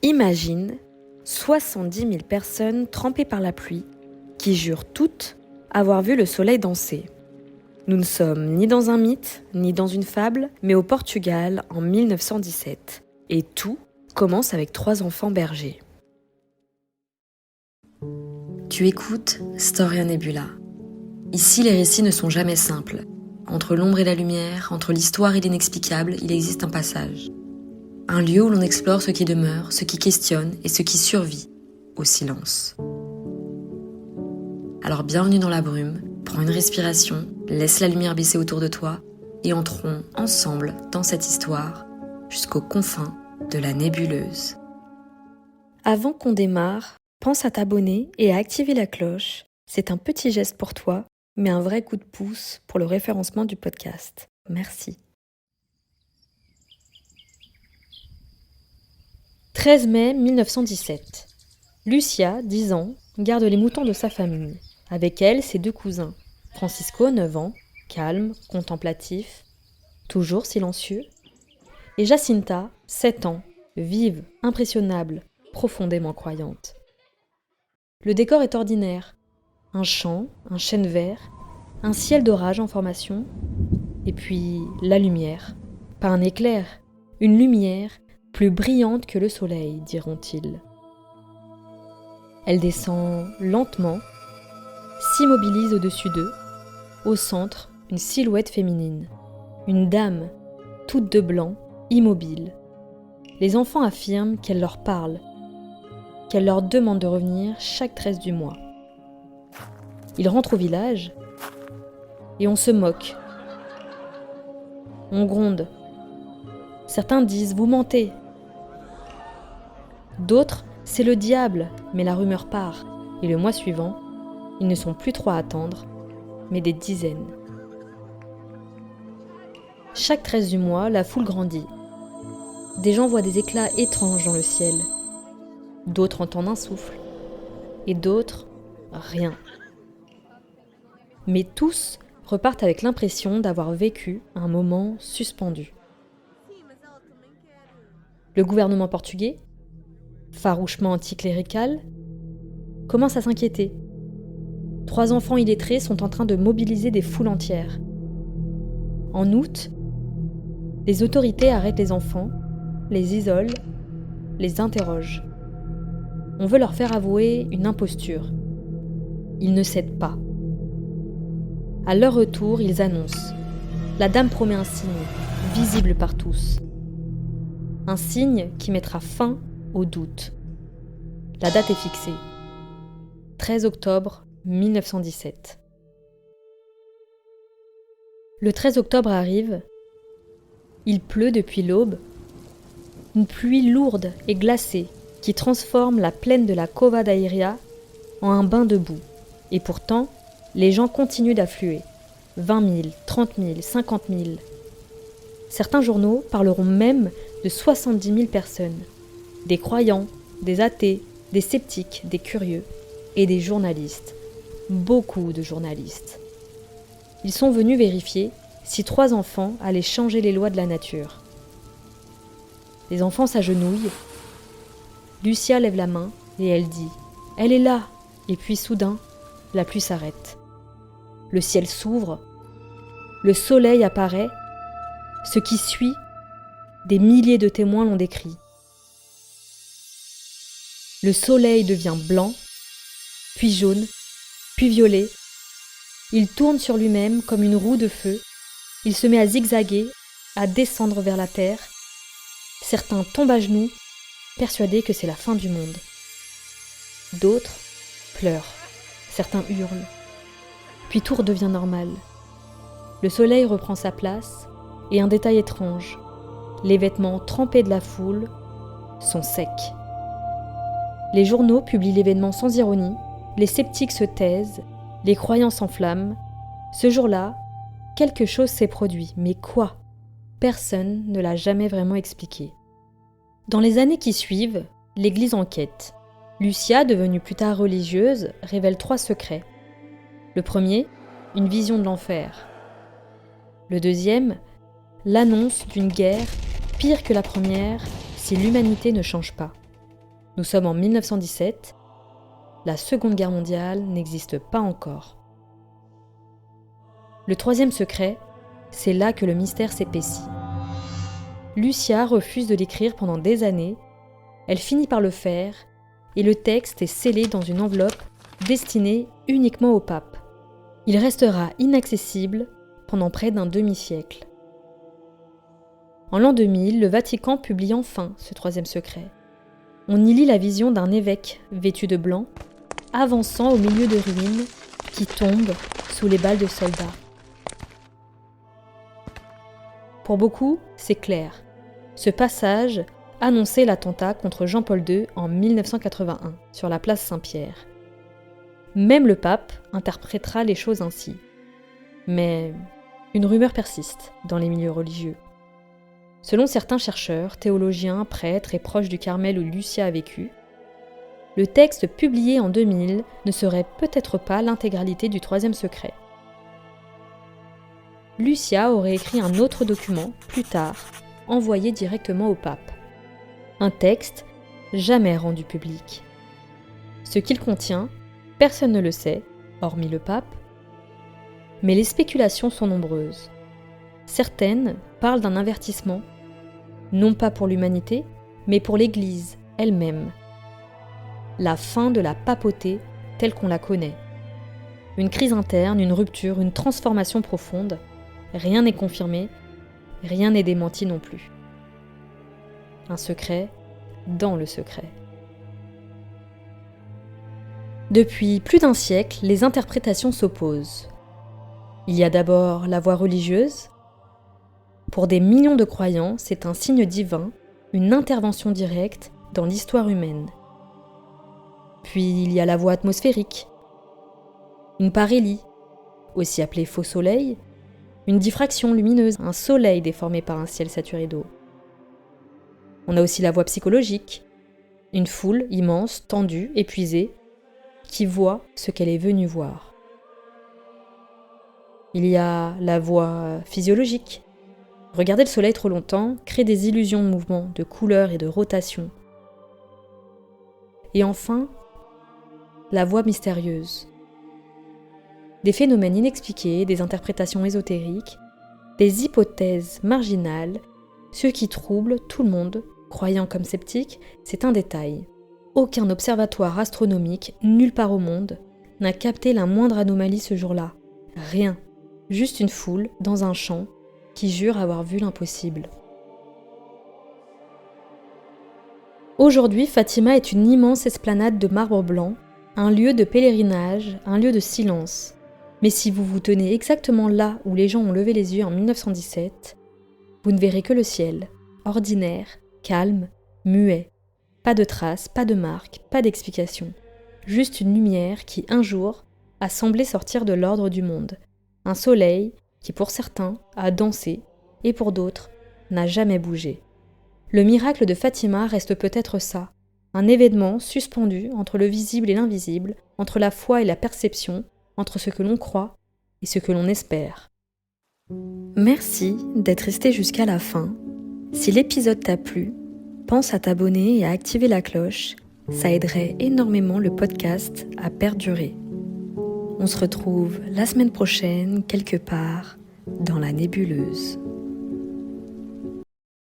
Imagine 70 000 personnes trempées par la pluie qui jurent toutes avoir vu le soleil danser. Nous ne sommes ni dans un mythe, ni dans une fable, mais au Portugal en 1917. Et tout commence avec 3 enfants bergers. Tu écoutes Storia Nebula. Ici, les récits ne sont jamais simples. Entre l'ombre et la lumière, entre l'histoire et l'inexplicable, il existe un passage. Un lieu où l'on explore ce qui demeure, ce qui questionne et ce qui survit au silence. Alors bienvenue dans la brume, prends une respiration, laisse la lumière baisser autour de toi et entrons ensemble dans cette histoire jusqu'aux confins de la nébuleuse. Avant qu'on démarre, pense à t'abonner et à activer la cloche. C'est un petit geste pour toi, mais un vrai coup de pouce pour le référencement du podcast. Merci. 13 mai 1917. Lucia, 10 ans, garde les moutons de sa famille. Avec elle, ses 2 cousins. Francisco, 9 ans, calme, contemplatif, toujours silencieux. Et Jacinta, 7 ans, vive, impressionnable, profondément croyante. Le décor est ordinaire. Un champ, un chêne vert, un ciel d'orage en formation, et puis la lumière. Pas un éclair, une lumière plus brillante que le soleil, diront-ils. Elle descend lentement, s'immobilise au-dessus d'eux. Au centre, une silhouette féminine. Une dame, toute de blanc, immobile. Les enfants affirment qu'elle leur parle, qu'elle leur demande de revenir chaque 13 du mois. Ils rentrent au village et on se moque. On gronde. Certains disent « vous mentez ». D'autres « c'est le diable », mais la rumeur part. Et le mois suivant, ils ne sont plus 3 à attendre, mais des dizaines. Chaque 13 du mois, la foule grandit. Des gens voient des éclats étranges dans le ciel. D'autres entendent un souffle. Et d'autres, rien. Mais tous repartent avec l'impression d'avoir vécu un moment suspendu. Le gouvernement portugais, farouchement anticlérical, commence à s'inquiéter. 3 enfants illettrés sont en train de mobiliser des foules entières. En août, les autorités arrêtent les enfants, les isolent, les interrogent. On veut leur faire avouer une imposture. Ils ne cèdent pas. À leur retour, ils annoncent. La dame promet un signe, visible par tous. Un signe qui mettra fin au doute. La date est fixée. 13 octobre 1917. Le 13 octobre arrive. Il pleut depuis l'aube. Une pluie lourde et glacée qui transforme la plaine de la Cova da Iria en un bain de boue. Et pourtant, les gens continuent d'affluer. 20 000, 30 000, 50 000. Certains journaux parleront même de 70 000 personnes. Des croyants, des athées, des sceptiques, des curieux et des journalistes. Beaucoup de journalistes. Ils sont venus vérifier si 3 enfants allaient changer les lois de la nature. Les enfants s'agenouillent. Lucia lève la main et elle dit « Elle est là !» Et puis soudain, la pluie s'arrête. Le ciel s'ouvre. Le soleil apparaît. Ce qui suit, des milliers de témoins l'ont décrit. Le soleil devient blanc, puis jaune, puis violet. Il tourne sur lui-même comme une roue de feu. Il se met à zigzaguer, à descendre vers la terre. Certains tombent à genoux, persuadés que c'est la fin du monde. D'autres pleurent. Certains hurlent. Puis tout redevient normal. Le soleil reprend sa place et un détail étrange. Les vêtements trempés de la foule sont secs. Les journaux publient l'événement sans ironie, les sceptiques se taisent, les croyants s'enflamment. Ce jour-là, quelque chose s'est produit, mais quoi ? Personne ne l'a jamais vraiment expliqué. Dans les années qui suivent, l'Église enquête. Lucia, devenue plus tard religieuse, révèle 3 secrets. Le premier, une vision de l'enfer. Le deuxième, l'annonce d'une guerre pire que la première si l'humanité ne change pas. Nous sommes en 1917. La Seconde Guerre mondiale n'existe pas encore. Le troisième secret, c'est là que le mystère s'épaissit. Lucia refuse de l'écrire pendant des années. Elle finit par le faire et le texte est scellé dans une enveloppe destinée uniquement au pape. Il restera inaccessible pendant près d'un demi-siècle. En l'an 2000, le Vatican publie enfin ce troisième secret. On y lit la vision d'un évêque vêtu de blanc, avançant au milieu de ruines qui tombent sous les balles de soldats. Pour beaucoup, c'est clair. Ce passage annonçait l'attentat contre Jean-Paul II en 1981 sur la place Saint-Pierre. Même le pape interprétera les choses ainsi. Mais une rumeur persiste dans les milieux religieux. Selon certains chercheurs, théologiens, prêtres et proches du Carmel où Lucia a vécu, le texte publié en 2000 ne serait peut-être pas l'intégralité du troisième secret. Lucia aurait écrit un autre document, plus tard, envoyé directement au pape. Un texte jamais rendu public. Ce qu'il contient, personne ne le sait, hormis le pape, mais les spéculations sont nombreuses. Certaines parlent d'un avertissement, non pas pour l'humanité, mais pour l'Église elle-même. La fin de la papauté telle qu'on la connaît. Une crise interne, une rupture, une transformation profonde. Rien n'est confirmé, rien n'est démenti non plus. Un secret dans le secret. Depuis plus d'un siècle, les interprétations s'opposent. Il y a d'abord la voie religieuse. Pour des millions de croyants, c'est un signe divin, une intervention directe dans l'histoire humaine. Puis il y a la voie atmosphérique, une parélie, aussi appelée faux soleil, une diffraction lumineuse, un soleil déformé par un ciel saturé d'eau. On a aussi la voie psychologique, une foule immense, tendue, épuisée, qui voit ce qu'elle est venue voir. Il y a la voie physiologique. Regarder le soleil trop longtemps crée des illusions de mouvement, de couleurs et de rotation. Et enfin, la voie mystérieuse. Des phénomènes inexpliqués, des interprétations ésotériques, des hypothèses marginales, ceux qui troublent tout le monde, croyant comme sceptiques, c'est un détail. Aucun observatoire astronomique, nulle part au monde, n'a capté la moindre anomalie ce jour-là. Rien. Juste une foule, dans un champ, qui jure avoir vu l'impossible. Aujourd'hui, Fatima est une immense esplanade de marbre blanc, un lieu de pèlerinage, un lieu de silence. Mais si vous vous tenez exactement là où les gens ont levé les yeux en 1917, vous ne verrez que le ciel, ordinaire, calme, muet. Pas de traces, pas de marques, pas d'explications. Juste une lumière qui, un jour, a semblé sortir de l'ordre du monde. Un soleil qui, pour certains, a dansé, et pour d'autres, n'a jamais bougé. Le miracle de Fatima reste peut-être ça, un événement suspendu entre le visible et l'invisible, entre la foi et la perception, entre ce que l'on croit et ce que l'on espère. Merci d'être resté jusqu'à la fin. Si l'épisode t'a plu, pense à t'abonner et à activer la cloche, ça aiderait énormément le podcast à perdurer. On se retrouve la semaine prochaine, quelque part, dans la nébuleuse.